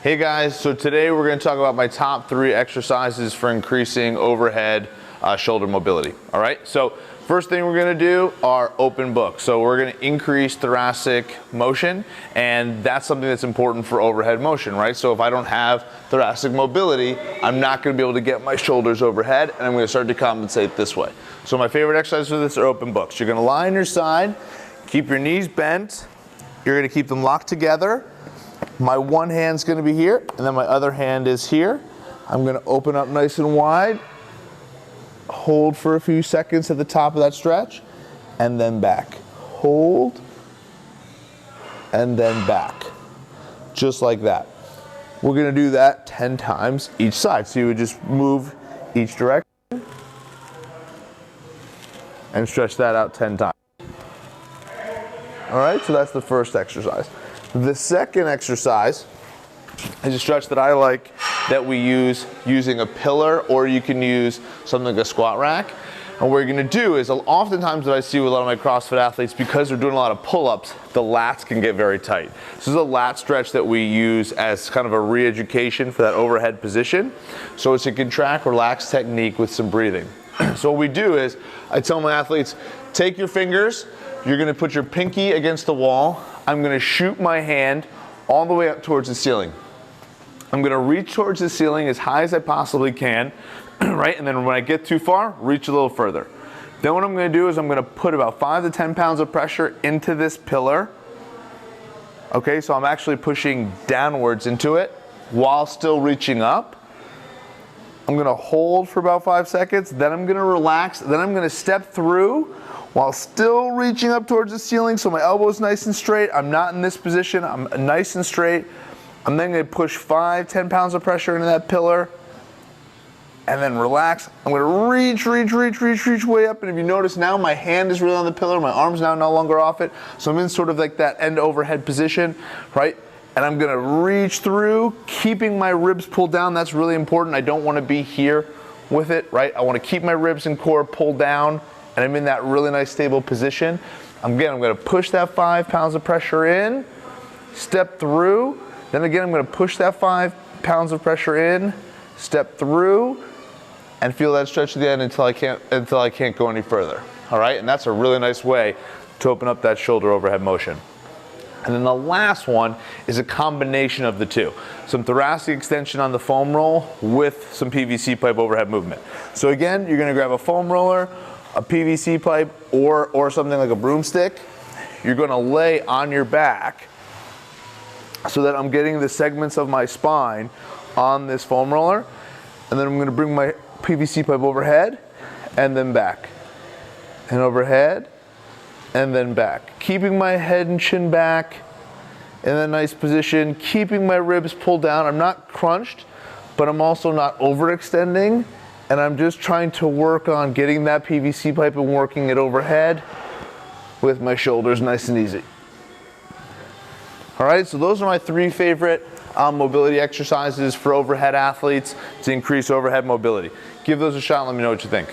Hey guys, so today we're going to talk about my top 3 exercises for increasing overhead shoulder mobility. All right, so first thing we're going to do are open book. So we're going to increase thoracic motion, and that's something that's important for overhead motion, right? So if I don't have thoracic mobility, I'm not going to be able to get my shoulders overhead, and I'm going to start to compensate this way. So my favorite exercises for this are open books. You're going to lie on your side, keep your knees bent, you're going to keep them locked together. My one hand's going to be here, and then my other hand is here. I'm going to open up nice and wide, hold for a few seconds at the top of that stretch, and then back. Hold, and then back. Just like that. We're going to do that 10 times each side. So you would just move each direction and stretch that out 10 times. All right, so that's the first exercise. The second exercise is a stretch that I like that we use using a pillar, or you can use something like a squat rack. And what you're going to do is, oftentimes what I see with a lot of my CrossFit athletes, because they're doing a lot of pull-ups, the lats can get very tight. This is a lat stretch that we use as kind of a re-education for that overhead position. So it's a contract, relax technique with some breathing. So what we do is, I tell my athletes, take your fingers, you're going to put your pinky against the wall. I'm going to shoot my hand all the way up towards the ceiling. I'm going to reach towards the ceiling as high as I possibly can, right? And then when I get too far, reach a little further. Then what I'm going to do is I'm going to put about 5 to 10 pounds of pressure into this pillar. Okay, so I'm actually pushing downwards into it while still reaching up. I'm going to hold for about 5 seconds, then I'm going to relax, then I'm going to step through while still reaching up towards the ceiling, so my elbow's nice and straight. I'm not in this position, I'm nice and straight. I'm then going to push 5, 10 pounds of pressure into that pillar, and then relax. I'm going to reach way up, and if you notice now, my hand is really on the pillar, my arm's now no longer off it, so I'm in sort of like that end overhead position, right? And I'm going to reach through, keeping my ribs pulled down. That's really important. I don't want to be here with it, right? I want to keep my ribs and core pulled down, and I'm in that really nice stable position. Again, I'm going to push that 5 pounds of pressure in, step through, then again I'm going to push that 5 pounds of pressure in, step through, and feel that stretch at the end until I can't go any further. All right, and that's a really nice way to open up that shoulder overhead motion. And then the last one is a combination of the two. Some thoracic extension on the foam roll with some PVC pipe overhead movement. So again, you're going to grab a foam roller, a PVC pipe, or something like a broomstick. You're going to lay on your back so that I'm getting the segments of my spine on this foam roller. And then I'm going to bring my PVC pipe overhead and then back. And overhead and then back. Keeping my head and chin back in a nice position, keeping my ribs pulled down. I'm not crunched, but I'm also not overextending. And I'm just trying to work on getting that PVC pipe and working it overhead with my shoulders nice and easy. All right, so those are my 3 favorite mobility exercises for overhead athletes to increase overhead mobility. Give those a shot and let me know what you think.